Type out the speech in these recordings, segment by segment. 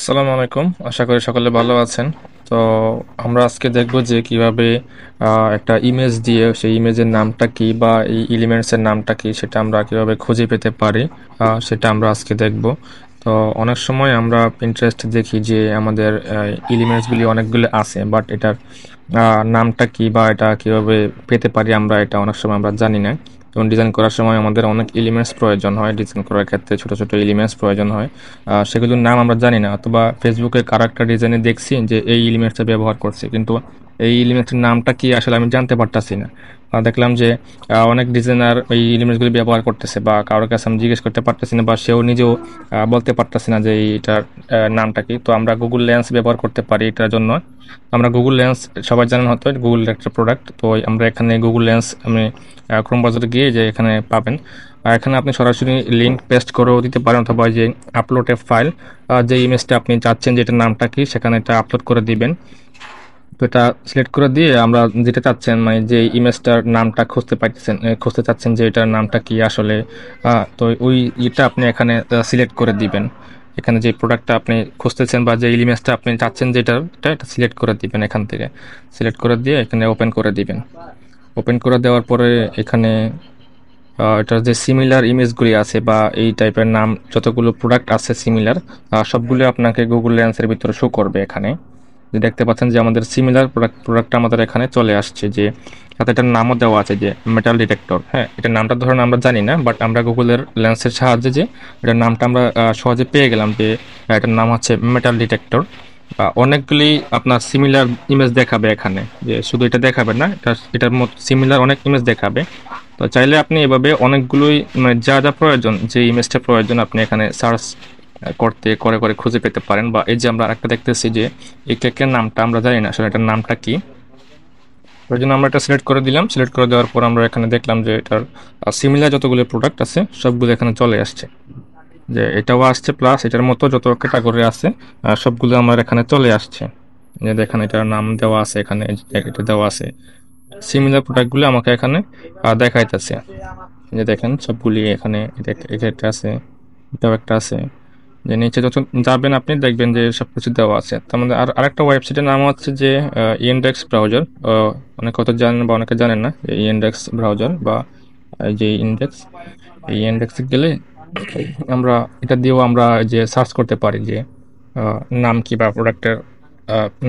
আসসালামু আলাইকুম। আশা করি সকলে ভালো আছেন। তো আমরা আজকে দেখব যে কিভাবে একটা ইমেজ দিয়ে সেই ইমেজের নামটা কি বা এই এলিমেন্টসের নামটা কি সেটা আমরা কিভাবে খুঁজে পেতে পারি, সেটা আমরা আজকে দেখব। তো অনেক সময় আমরা পিন্টারেস্ট দেখি যে আমাদের এলিমেন্টসগুলি অনেকগুলো আছে, বাট এটার নামটা কি বা এটা কিভাবে পেতে পারি আমরা, এটা অনেক সময় আমরা জানি না। যেমন ডিজাইন করার সময় আমাদের অনেক এলিমেন্টস প্রয়োজন হয়, ডিজাইন করার ক্ষেত্রে ছোট ছোট এলিমেন্টস প্রয়োজন হয়, সেগুলোর নাম আমরা জানি না, অথবা ফেসবুকে কারো একটা ডিজাইনে দেখছি যে এই এলিমেন্টসটা ব্যবহার করছে, কিন্তু এই এলিমেন্টসের নামটা কি আসলে আমি জানতে পারতাছি না। দেখলাম যে অনেক ডিজাইনার এই এলিমেন্টসগুলি ব্যবহার করতেছে, বা কারোর কাছে আমি জিজ্ঞেস করতে পারতেছি না, বা সেও নিজেও বলতে পারতেছি না যে এইটার নামটা কি। তো আমরা গুগল লেন্স ব্যবহার করতে পারি এটার জন্য। আমরা গুগল লেন্স, সবাই জানেন হয়তো গুগল একটা প্রোডাক্ট, তো আমরা এখানে গুগল লেন্স আমি ক্রোম ব্রাউজারে গিয়ে যে এখানে পাবেন। আর এখানে আপনি সরাসরি লিঙ্ক পেস্ট করেও দিতে পারেন, অথবা যে আপলোড এ ফাইল, যে ইমেজটা আপনি চাচ্ছেন যে এটার নামটা কি সেখানে এটা আপলোড করে দিবেন। তো এটা সিলেক্ট করে দিয়ে আমরা যেটা চাচ্ছেন, মানে যে ইমেজটার নামটা খুঁজতে পাইতেছেন, খুঁজতে চাচ্ছেন যে এটার নামটা কি আসলে, তো ওই এটা আপনি এখানে সিলেক্ট করে দিবেন। এখানে যে প্রোডাক্টটা আপনি খুঁজতেছেন বা যে ইমেজটা আপনি চাচ্ছেন যে এটা সিলেক্ট করে দিবেন, এখান থেকে সিলেক্ট করে দিয়ে এখানে ওপেন করে দিবেন। ওপেন করে দেওয়ার পরে এখানে এটার যে সিমিলার ইমেজগুলি আছে বা এই টাইপের নাম যতগুলো প্রোডাক্ট আছে সিমিলার, সবগুলো আপনাকে গুগল লেন্সের ভিতরে শো করবে। এখানে যে দেখতে পাচ্ছেন যে আমাদের সিমিলার প্রোডাক্টটা আমাদের এখানে চলে আসছে, যে সাথে এটার নামও দেওয়া আছে যে মেটাল ডিটেক্টর। হ্যাঁ, এটার নামটা ধরুন আমরা জানি না, বাট আমরা গুগলের লেন্সের সাহায্যে যে এটার নামটা আমরা সহজে পেয়ে গেলাম, যে এটার নাম হচ্ছে মেটাল ডিটেক্টর। অনেকগুলি আপনার সিমিলার ইমেজ দেখাবে এখানে, যে শুধু এটা দেখাবে না, এটার মতো সিমিলার অনেক ইমেজ দেখাবে। তো চাইলে আপনি এভাবে অনেকগুলোই, মানে যা যা প্রয়োজন, যে ইমেজটা প্রয়োজন আপনি এখানে সার্চ করতে করে করে খুঁজে পেতে পারেন। বা এই যে আমরা একটা দেখতেছি যে এই কেকের নামটা আমরা জানি না আসলে এটার নামটা কি, ওই জন্য আমরা এটা সিলেক্ট করে দিলাম। সিলেক্ট করে দেওয়ার পর আমরা এখানে দেখলাম যে এটার সিমিলার যতগুলো প্রোডাক্ট আছে সবগুলো এখানে চলে আসছে, যে এটাও আসছে, প্লাস এটার মতো যত ক্যাটাগরি আছে সবগুলো আমার এখানে চলে আসছে। যে দেখেন এটার নাম দেওয়া আছে, এখানে এটা দেওয়া আছে, সিমিলার প্রোডাক্টগুলো আমাকে এখানে দেখাইতেছে। যে দেখেন সবগুলি এখানে, এটা একটা আছে, এটাও একটা আছে। যে নিচে যত যাবেন আপনি দেখবেন যে সবকিছু দেওয়া আছে। তার মধ্যে আরেকটা ওয়েবসাইটের নাম হচ্ছে যে ইনডেক্স ব্রাউজার। অনেকে হয়তো জানেন বা অনেকে জানেন না, এই ইনডেক্স ব্রাউজার বা যে ইনডেক্স, এই ইনডেক্সে গেলে আমরা এটা দিয়েও আমরা যে সার্চ করতে পারি যে নাম কি বা প্রোডাক্টের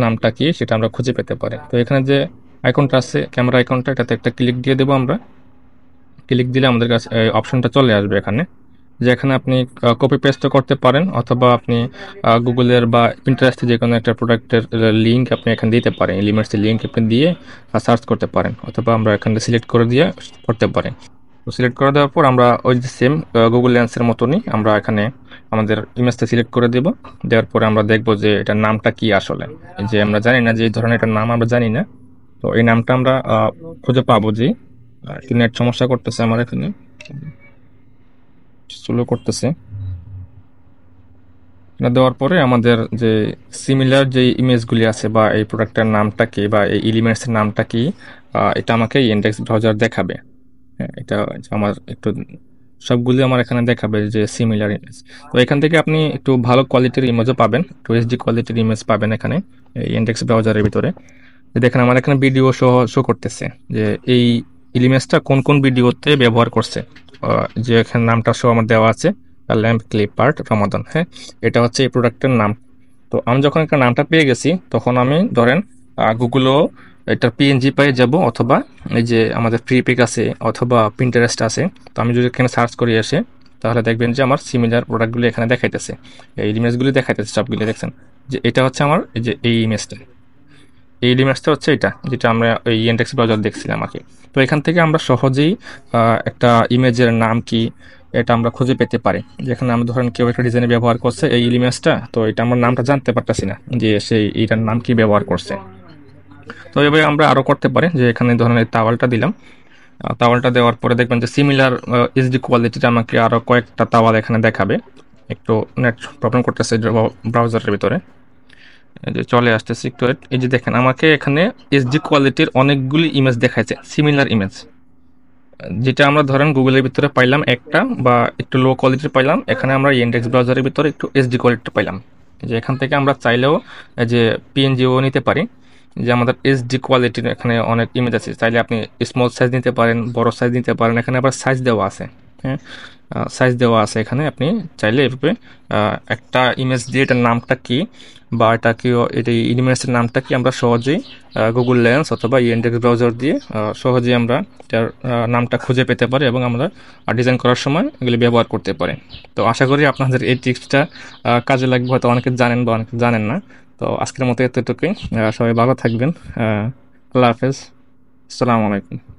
নামটা কি সেটা আমরা খুঁজে পেতে পারি। তো এখানে যে আইকনটা আছে, ক্যামেরা আইকনটা, এটাতে একটা ক্লিক দিয়ে দেবো আমরা। ক্লিক দিলে আমাদের কাছে অপশনটা চলে আসবে এখানে, যে এখানে আপনি কপি পেস্টও করতে পারেন, অথবা আপনি গুগলের বা পিন্টারেস্টে যে কোনো একটা প্রোডাক্টের লিঙ্ক আপনি এখানে দিতে পারেন, এলিমেন্টসের লিঙ্ক আপনি দিয়ে সার্চ করতে পারেন, অথবা আমরা এখানে সিলেক্ট করে দিয়ে করতে পারি। তো সিলেক্ট করে দেওয়ার পর আমরা ওই যে সেম গুগল লেন্সের মতনই আমরা এখানে আমাদের ইমেজটা সিলেক্ট করে দেব। দেওয়ার পরে আমরা দেখব যে এটার নামটা কি আসলে। এই যে আমরা জানি না যে এই ধরনের এটার নাম আমরা জানি না, তো এই নামটা আমরা খুঁজে পাবো। যে একটু নেট সমস্যা করতেছে আমার এখানে, স্লো করতেছে। এটা দেওয়ার পরে আমাদের যে সিমিলার যে ইমেজগুলি আছে বা এই প্রোডাক্টের নামটা কি বা এই এলিমেন্টসের নামটা কি, এটা আমাকে ইনডেক্স ব্রাউজার দেখাবে। হ্যাঁ, এটা আমার একটু সবগুলি আমার এখানে দেখাবে যে সিমিলার ইমেজ। তো এখান থেকে আপনি একটু ভালো কোয়ালিটির ইমেজও পাবেন, একটু এইচডি কোয়ালিটির ইমেজ পাবেন এখানে এই ইনডেক্স ব্রাউজারের ভিতরে। দেখেন আমার এখানে ভিডিও শো করতেছে যে এই ইমেজটা কোন কোন ভিডিওতে ব্যবহার করছে। যে এখানে নামটা শো আমার দেওয়া আছে, ল্যাম্প ক্লিপ পার্ট রমাদান। হ্যাঁ, এটা হচ্ছে এই প্রোডাক্টের নাম। তো আমি যখন একটা নামটা পেয়ে গেছি, তখন আমি ধরেন গুগলও এটার পিএনজি পেয়ে যাব, অথবা এই যে আমাদের ফ্রি পিক আছে অথবা পিন্টারেস্ট আছে। তো আমি যদি এখানে সার্চ করি এসে, তাহলে দেখবেন যে আমার সিমিলার প্রোডাক্টগুলো এখানে দেখাইতেছে, এই ইমেজগুলি দেখাইতেছে সবগুলো। দেখছেন যে এটা হচ্ছে আমার এই যে এই ইমেজটা, এই ইমেজটা হচ্ছে এটা যেটা আমরা ওই ইনডেক্স ব্রাউজার দেখছিলাম আর কি। তো এখান থেকে আমরা সহজেই একটা ইমেজের নাম কি এটা আমরা খুঁজে পেতে পারি। যেখানে আমরা ধরেন কেউ একটা ডিজাইনে ব্যবহার করছে এই ইমেজটা, তো এটা আমরা নামটা জানতে পারতেছি না যে সেই এইটার নাম কি ব্যবহার করছে। তো এভাবে আমরা আরও করতে পারি, যে এখানে ধরেন এই তাওয়ালটা দিলাম। তাওয়ালটা দেওয়ার পরে দেখবেন যে সিমিলার এইচডি কোয়ালিটিটা আমাকে আরও কয়েকটা তাওয়াল এখানে দেখাবে। একটু নেট প্রবলেম করতেছে ব্রাউজারের ভিতরে, এই যে চলে আসতেছে একটু wait। এই যে দেখেন আমাকে এখানে এইচডি কোয়ালিটির অনেকগুলি ইমেজ দেখাচ্ছে, সিমিলার ইমেজ। যেটা আমরা ধরেন গুগলের ভিতরে পাইলাম একটা, বা একটু লো কোয়ালিটির পাইলাম, এখানে আমরা ইনডেক্স ব্রাউজারের ভিতরে একটু এইচডি কোয়ালিটি পাইলাম। যে এখান থেকে আমরা চাইলেও এই যে পিএনজিও নিতে পারি। যে আমাদের এইচডি কোয়ালিটির এখানে অনেক ইমেজ আছে, চাইলে আপনি স্মল সাইজ নিতে পারেন, বড় সাইজ নিতে পারেন, এখানে আবার সাইজ দেওয়া আছে। হ্যাঁ, সাইজ দেওয়া আছে এখানে, আপনি চাইলে এভাবে একটা ইমেজ দিয়ে এটার নামটা কি বা এটা কি, এটা ইমেজের নামটা কি আমরা সহজেই গুগল লেন্স অথবা ইনডেক্স ব্রাউজার দিয়ে সহজেই আমরা এটার নামটা খুঁজে পেতে পারি এবং আমরা ডিজাইন করার সময় এগুলি ব্যবহার করতে পারি। তো আশা করি আপনাদের এই টিপসটা কাজে লাগবে, হয়তো অনেকে জানেন বা অনেকে জানেন না। তো আজকের মতো এতটুকুই। সবাই ভালো থাকবেন। আল্লাহ হাফেজ। আসসালামু আলাইকুম।